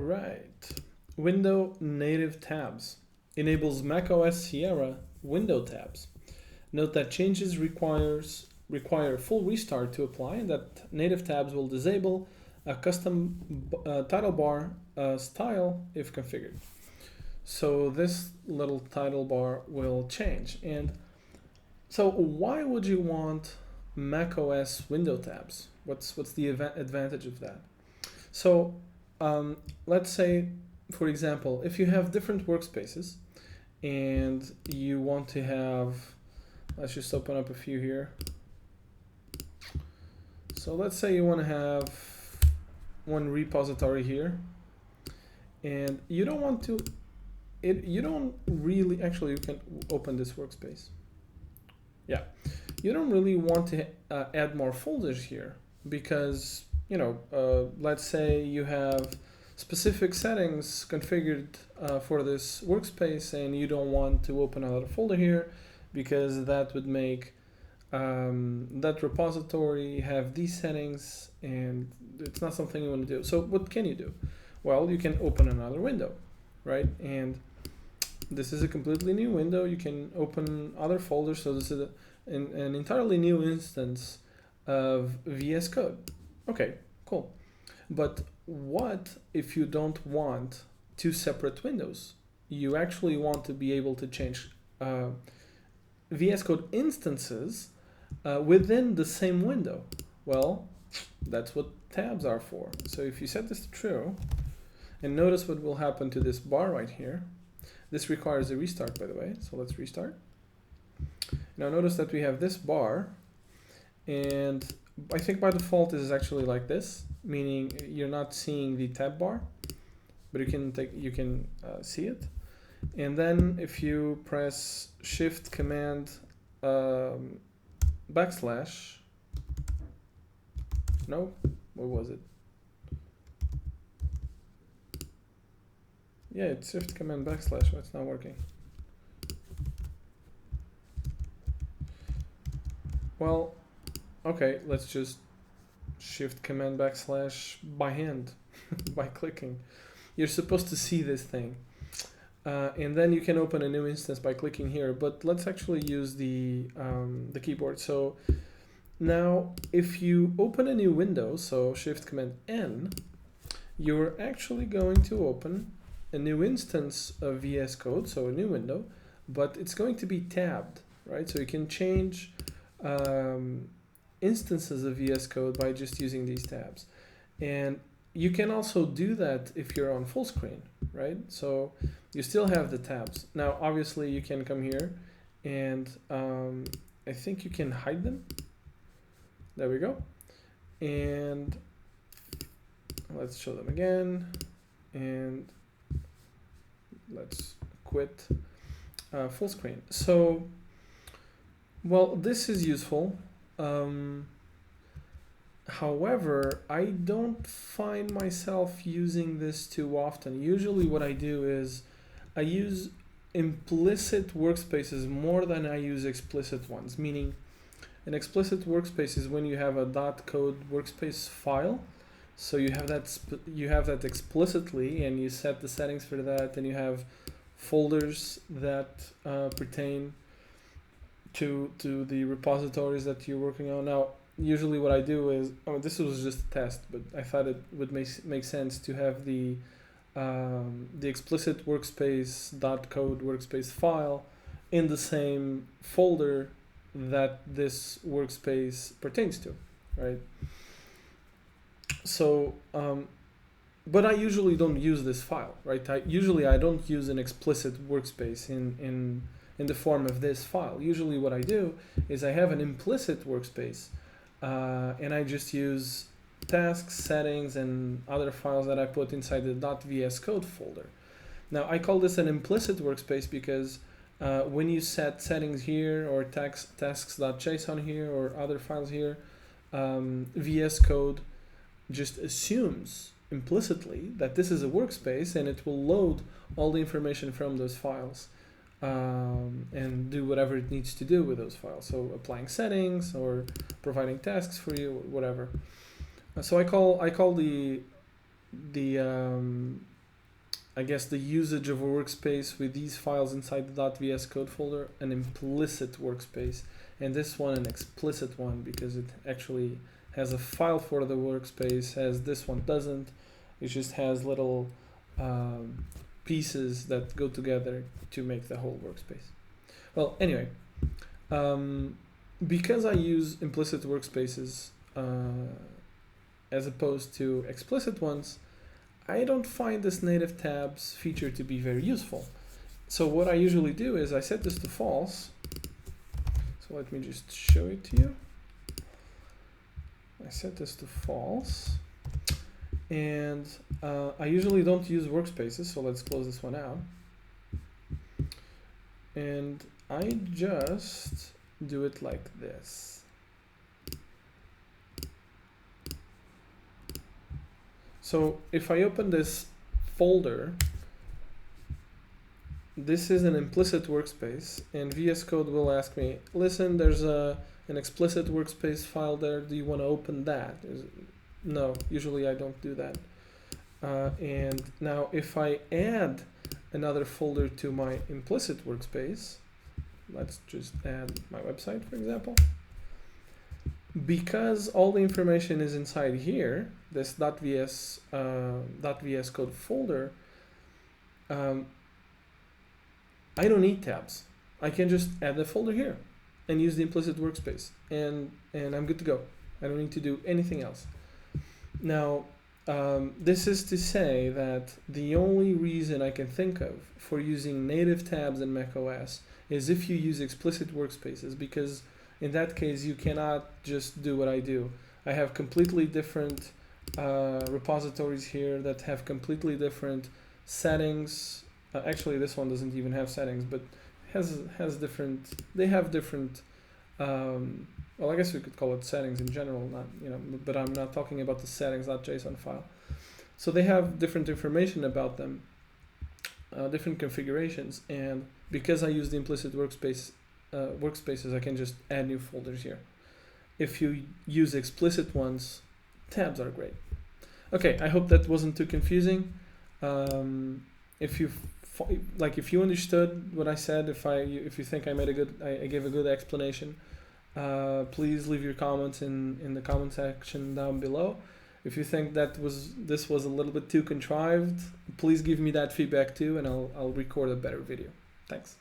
right. Window native tabs enables macOS Sierra window tabs. Note that changes require full restart to apply, and that native tabs will disable a custom title bar style if configured. So this little title bar will change. And so why would you want macOS window tabs? What's the advantage of that? So let's say, for example, if you have different workspaces and you want to have, let's just open up a few here. So let's say you want to have one repository here, and you don't want to, you don't really, actually you can open this workspace. Yeah, you don't really want to add more folders here because, you know, let's say you have specific settings configured for this workspace and you don't want to open another folder here because that would make that repository have these settings, and it's not something you want to do. So what can you do? Well, you can open another window, right? And this is a completely new window. You can open other folders. So this is an entirely new instance of VS Code. Okay, cool. But what if you don't want two separate windows? You actually want to be able to change VS Code instances within the same window. Well, that's what tabs are for. So if you set this to true, and notice what will happen to this bar right here. This requires a restart, by the way, so let's restart. Now notice that we have this bar, and I think by default this is actually like this, meaning you're not seeing the tab bar, but you can see it. And then if you press Shift Command backslash, no, what was it? Yeah, it's Shift Command backslash, but it's not working. Well, okay, let's just Shift Command backslash by hand, by clicking. You're supposed to see this thing. And then you can open a new instance by clicking here, but let's actually use the keyboard. So now if you open a new window, so Shift Command N, you're actually going to open a new instance of VS Code, so a new window, but it's going to be tabbed, right? So you can change instances of VS Code by just using these tabs. And you can also do that if you're on full screen, right? So you still have the tabs. Now, obviously, you can come here and I think you can hide them. There we go. And let's show them again. And let's quit full screen. So, well, this is useful. However, I don't find myself using this too often. Usually what I do is I use implicit workspaces more than I use explicit ones, meaning an explicit workspace is when you have a .code workspace file. So you have that explicitly, and you set the settings for that, and you have folders that pertain to the repositories that you're working on. Now, usually what I do is, this was just a test, but I thought it would make sense to have the explicit workspace .code workspace file in the same folder that this workspace pertains to, right? So, but I usually don't use this file, right? Usually I don't use an explicit workspace in the form of this file. Usually what I do is I have an implicit workspace, and I just use tasks, settings, and other files that I put inside the .vs code folder. Now I call this an implicit workspace because when you set settings here or tasks.json here or other files here, VS Code just assumes implicitly that this is a workspace, and it will load all the information from those files and do whatever it needs to do with those files. So applying settings or providing tasks for you, whatever. So I call the I guess, the usage of a workspace with these files inside the .vs code folder, an implicit workspace, and this one an explicit one, because it actually has a file for the workspace, as this one doesn't. It just has little pieces that go together to make the whole workspace. Well, anyway, because I use implicit workspaces as opposed to explicit ones, I don't find this native tabs feature to be very useful. So what I usually do is I set this to false. So let me just show it to you. I set this to false, and I usually don't use workspaces, so let's close this one out. And I just do it like this. So if I open this folder, this is an implicit workspace, and VS Code will ask me, listen, there's an explicit workspace file there. Do you want to open that? No, usually I don't do that. And now if I add another folder to my implicit workspace, let's just add my website, for example. Because all the information is inside here, this .vs code folder, I don't need tabs. I can just add the folder here and use the implicit workspace, and I'm good to go. I don't need to do anything else. Now, this is to say that the only reason I can think of for using native tabs in macOS is if you use explicit workspaces, because in that case you cannot just do what I do. I have completely different repositories here that have completely different settings. Actually, this one doesn't even have settings, but has different. They have different. Well, I guess we could call it settings in general, not, you know, but I'm not talking about the settings.json file. So they have different information about them, different configurations, and because I use the implicit workspaces, I can just add new folders here. If you use explicit ones, tabs are great. Okay, I hope that wasn't too confusing. If you understood what I said, if you think I gave a good explanation, please leave your comments in the comment section down below. If you think this was a little bit too contrived, please give me that feedback too, and I'll record a better video. Thanks.